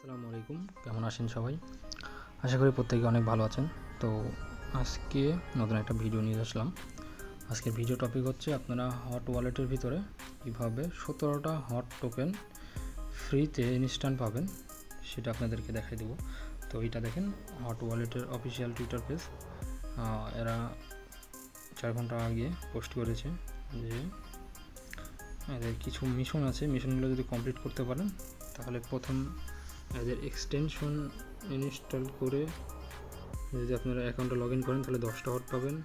আসসালামু আলাইকুম, কেমন আছেন সবাই? আশা করি প্রত্যেকে অনেক ভালো আছেন। তো আজকে নতুন একটা ভিডিও নিয়ে আসলাম। আজকের ভিডিও টপিক হচ্ছে আপনারা হট ওয়ালেটের ভিতরে কীভাবে 17টা হট টোকেন ফ্রিতে ইনস্ট্যান্ট পাবেন সেটা আপনাদেরকে দেখাই দেবো। তো এইটা দেখেন হট ওয়ালেটের অফিসিয়াল টুইটার পেজ। এরা 4 ঘন্টা আগে পোস্ট করেছে যে এদের কিছু মিশন আছে, মিশনগুলো যদি কমপ্লিট করতে পারেন তাহলে প্রথম এদের এক্সটেনশন ইনস্টল করে যদি আপনারা অ্যাকাউন্টে লগ ইন করেন তাহলে 10টা হট পাবেন।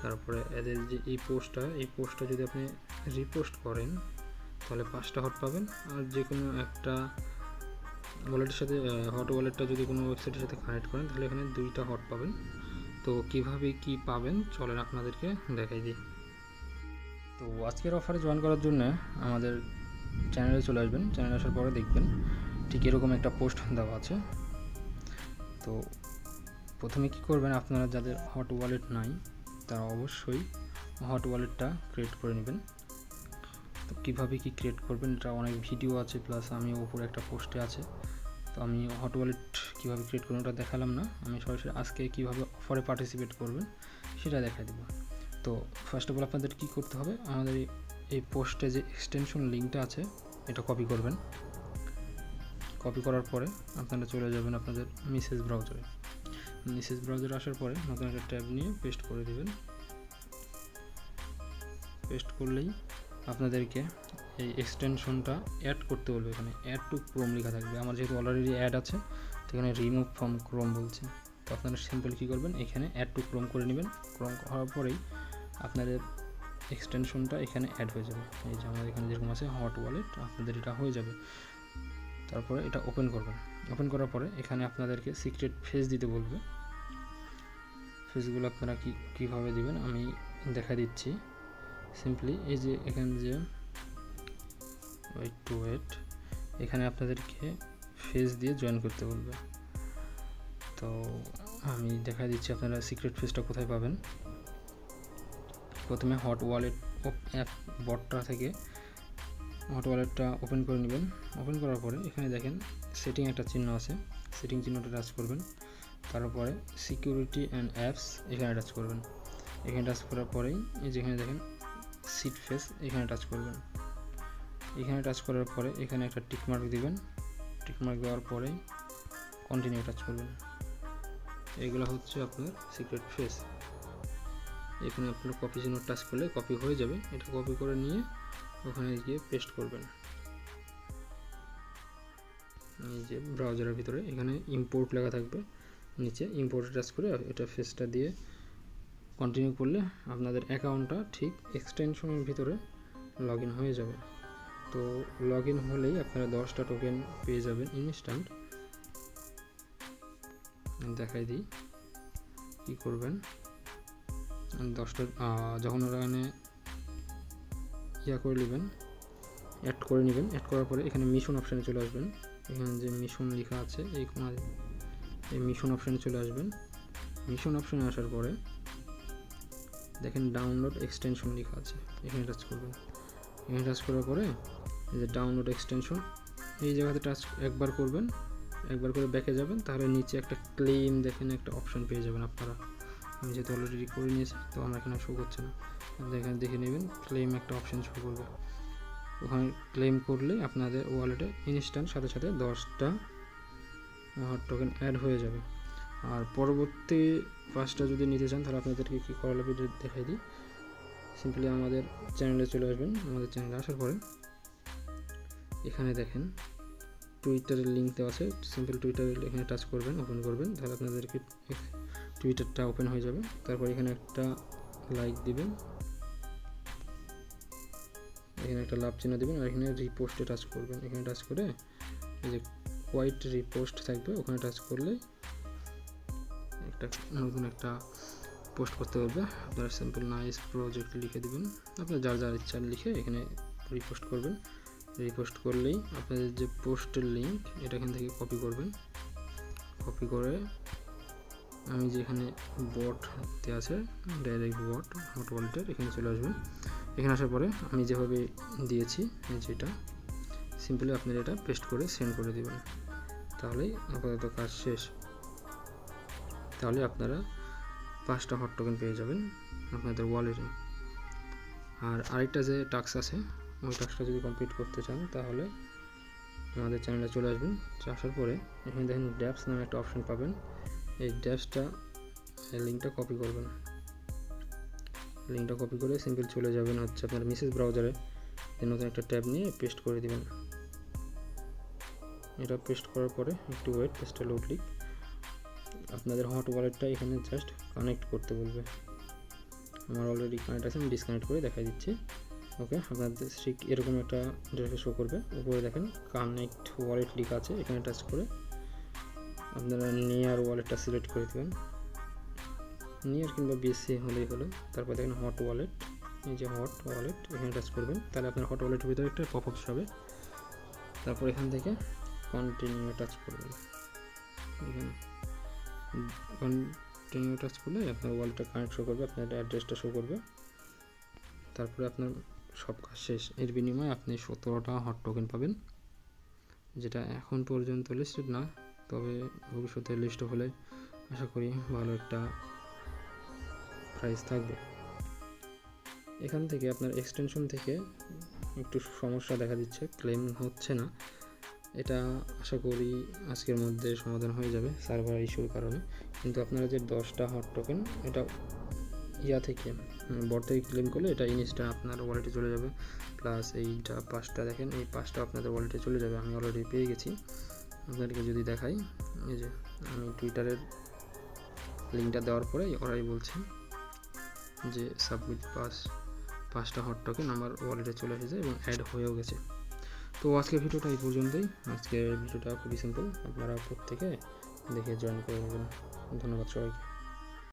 তারপরে এদের যে এই পোস্টটা যদি আপনি রিপোস্ট করেন তাহলে 5টা হট পাবেন। আর যে কোনো একটা ওয়ালেটের সাথে হট ওয়ালেটটা যদি কোনো ওয়েবসাইটের সাথে কানেক্ট করেন তাহলে এখানে 2টা হট পাবেন। তো কীভাবে কি পাবেন চলেন আপনাদেরকে দেখাই দিই। তো আজকের অফারে জয়েন করার জন্য আমাদের চ্যানেলে চলে আসবেন। চ্যানেলে আসার পরে দেখবেন ঠিক এরকম একটা পোস্ট দেওয়া আছে। তো প্রথমে কি করবেন, আপনারা যাদের হট ওয়ালেট নাই তারা অবশ্যই হট ওয়ালেটটা ক্রিয়েট করে নেবেন। তো কীভাবে কি ক্রিয়েট করবেন এটা অনেক ভিডিও আছে, প্লাস আমি উপরে একটা পোস্টে আছে। তো আমি হট ওয়ালেট কীভাবে ক্রিয়েট করবেন ওটা দেখালাম না, আমি সরাসরি আজকে কীভাবে অফারে পার্টিসিপেট করবেন সেটা দেখা দেবো। তো ফার্স্ট অফ অল আপনাদের কী করতে হবে, আমাদের এই পোস্টে যে এক্সটেনশন লিঙ্কটা আছে এটা কপি করবেন। কপি করার পরে আপনারা চলে যাবেন আপনাদের মেসেজ ব্রাউজারে। মেসেজ ব্রাউজারে আসার পরে নতুন একটা ট্যাব নিয়ে পেস্ট করে দেবেন। পেস্ট করলেই আপনাদেরকে এই এক্সটেনশনটা অ্যাড করতে বলবে। এখানে অ্যাড টু ক্রোম লেখা থাকবে। আমার যেহেতু অলরেডি অ্যাড আছে সেখানে রিমুভ ফ্রম ক্রোম বলছে। তো আপনারা সিম্পল কী করবেন, এখানে অ্যাড টু ক্রোম করে নেবেন। ক্রোম করার পরেই আপনাদের এক্সটেনশনটা এখানে অ্যাড হয়ে যাবে। এই যে আমাদের এখানে যেরকম আছে হট ওয়ালেট, আপনাদের এটা হয়ে যাবে। তারপরে এটা ওপেন করবেন। ওপেন করার পরে এখানে আপনাদেরকে সিক্রেট ফেস দিতে বলবে। ফেসগুলো আপনারা কীভাবে দিবেন আমি দেখা দিচ্ছি। সিম্পলি এই যে এখানে যে ওয়েট এখানে আপনাদেরকে ফেস দিয়ে জয়েন করতে বলবে। তো আমি দেখা দিচ্ছি আপনারা সিক্রেট ফেসটা কোথায় পাবেন। প্রথমে হট ওয়ালেট অ্যাপ বটটা থেকে হট ওয়ালেটটা ওপেন করে নেবেন। ওপেন করার পরে এখানে দেখেন সেটিং একটা চিহ্ন আছে, সেটিং চিহ্নটা টাচ করবেন। তারপরে সিকিউরিটি অ্যান্ড অ্যাপস এখানে টাচ করবেন। এখানে টাচ করার পরেই এই যেখানে দেখেন সিট ফেস এখানে টাচ করবেন। এখানে টাচ করার পরে এখানে একটা টিকমার্ক দিবেন। টিকমার্ক দেওয়ার পরেই কন্টিনিউ টাচ করবেন। এগুলো হচ্ছে আপনার সিক্রেট ফেস। এখানে আপনার কপি চিহ্ন টাচ করলে কপি হয়ে যাবে। এটা কপি করে নিয়ে ওখানে গিয়ে পেস্ট করবেন। এই যে ব্রাউজারের ভিতরে এখানে ইম্পোর্ট লেখা থাকবে, নিচে ইম্পোর্টে টাচ করে এটা ফেসটা দিয়ে কন্টিনিউ করলে আপনাদের অ্যাকাউন্টটা ঠিক এক্সটেনশনের ভিতরে লগ ইন হয়ে যাবে। তো লগ ইন হলেই আপনারা 10টা টোকেন পেয়ে যাবেন ইনস্ট্যান্ট। দেখাই দিই কী করবেন। 10টা যখন ওখানে করে নেবেন, অ্যাড করে নেবেন। অ্যাড করার পরে এখানে মিশন অপশানে চলে আসবেন। এখানে যে মিশন লেখা আছে এই কোনায় এই মিশন অপশানে চলে আসবেন। মিশন অপশানে আসার পরে দেখেন ডাউনলোড এক্সটেনশন লেখা আছে, এখানে টাচ করবেন। এখানে টাচ করার পরে এই যে ডাউনলোড এক্সটেনশন এই জায়গাতে টাচ একবার করবেন, একবার করে ব্যাকে যাবেন, তাহলে নিচে একটা ক্লেম দেখেন একটা অপশান পেয়ে যাবেন আপনারা। আমি যেহেতু অলরেডি করে নিয়েছি তো আমার এখানে শো করছে না, এখানে দেখে নেবেন ক্লেম একটা অপশান শো করবে। ওখানে ক্লেম করলে আপনাদের ওয়ালেটে ইনস্ট্যান্ট সাথে সাথে 10টা হট টোকেন অ্যাড হয়ে যাবে। আর পরবর্তী 5টা যদি নিতে চান তাহলে আপনাদেরকে কী করা লাগবে দেখাই দিই। সিম্পলি আমাদের চ্যানেলে চলে আসবেন। আমাদের চ্যানেলে আসার পরে এখানে দেখেন টুইটারের লিঙ্ক দেওয়া আছে। সিম্পল টুইটারের এখানে টাচ করবেন, ওপেন করবেন, তাহলে আপনাদেরকে টুইটারটা ওপেন হয়ে যাবে। তারপর এখানে একটা লাইক দিবেন, এখানে একটা লাভ চিহ্ন দেবেন, আর এখানে রিপোস্টে টাচ করবেন। এখানে টাচ করে এই যে কোয়াইট রিপোস্ট থাকবে ওখানে টাচ করলে একটা নতুন একটা পোস্ট করতে বলবে। আপনারা সিম্পল নাইস প্রজেক্ট লিখে দেবেন, আপনার যার যার ইচ্ছা লিখে এখানে রিপোস্ট করবেন। রিপোস্ট করলেই আপনাদের যে পোস্টের লিঙ্ক এটা এখান থেকে কপি করবেন। কপি করে আমি যেখানে বটতে আছে ডাইরেক্ট বট হট ওয়ালেটের এখানে চলে আসবেন। এখানে আসার পরে আমি যেভাবে দিয়েছি যেটা সিম্পলি আপনারা এটা পেস্ট করে সেন্ড করে দেবেন। তো তাহলেই আপাতত কাজ শেষ। তাহলে আপনারা 5টা হট টোকেন পেয়ে যাবেন আপনাদের ওয়ালেটে। আর আরেকটা যে টাস্ক আছে, ওই টাস্কটা যদি কমপ্লিট করতে চান তাহলে আমাদের চ্যানেলে চলে আসবেন। আসার পরে এখানে দেখেন ড্যাপস নামে একটা অপশন পাবেন। এই ড্যাপসটা লিঙ্কটা কপি করবেন। লিঙ্কটা কপি করে সিম্পল চলে যাবেন হচ্ছে আপনার মেসেজ ব্রাউজারে, নতুন একটা ট্যাব নিয়ে পেস্ট করে দিবেন। এটা পেস্ট করার পরে একটু ওয়েট, পেস্টটা লোড লিক। আপনাদের হট ওয়ালেটটা এখানে জাস্ট কানেক্ট করতে বলবে। আমার অলরেডি কানেক্ট আছে, আমি ডিসকানেক্ট করে দেখাই দিচ্ছি। ওকে, আপনাদের ঠিক এরকম একটা ইন্টারফেস শো করবে। উপরে দেখেন কানেক্ট ওয়ালেট লেখা আছে, এখানে টাচ করে আপনারা নিয়ার ওয়ালেটটা সিলেক্ট করে দেবেন। নিয়ার কিংবা বিএসসি হলেই হলো। তারপর দেখেন হট ওয়ালেট, এই যে হট ওয়ালেট, এখানে টাচ করবেন। তাহলে আপনার হট ওয়ালেটের ভিতরে একটা পপ আপ হবে। তারপর এখান থেকে কন্টিনিউ টাচ করবেন। এখানে কন্টিনিউ টাচ করলে আপনার ওয়ালেটটা কানেক্ট শো করবে, আপনার অ্যাড্রেসটা শো করবে। তারপরে আপনার সব কাজ শেষ। এর বিনিময়ে আপনি 17টা হট টোকেন পাবেন, যেটা এখন পর্যন্ত লিস্টেড না, তবে ভবিষ্যতে লিস্ট হলে আশা করি ভালো একটা প্রাইস থাকবে। এখান থেকে আপনার এক্সটেনশন থেকে একটু সমস্যা দেখা দিচ্ছে, ক্লেম হচ্ছে না। এটা আশা করি আজকের মধ্যে সমাধান হয়ে যাবে সার্ভার ইস্যুর কারণে। কিন্তু আপনারা যে 10টা হট টোকেন, এটা থেকে বট থেকে ক্লেম করলে এটা ইনস্টা আপনার ওয়ালেটে চলে যাবে। প্লাস এইটা 5টা দেখেন, এই 5টা আপনাদের ওয়ালেটে চলে যাবে। আমি অলরেডি পেয়ে গেছি। আপনাদেরকে যদি দেখাই, এই যে আমি টুইটারের লিঙ্কটা দেওয়ার পরে ওরাই বলছে যে সাবমিট 5টা হট টোকেন আমার ওয়ালেটে চলে এসেছে এবং অ্যাড হয়েও গেছে। তো আজকের ভিডিওটা এই পর্যন্তই। আজকের ভিডিওটা খুবই সিম্পল, আপনারা প্রত্যেকে দেখে জয়েন করে নেবেন। ধন্যবাদ সবাইকে।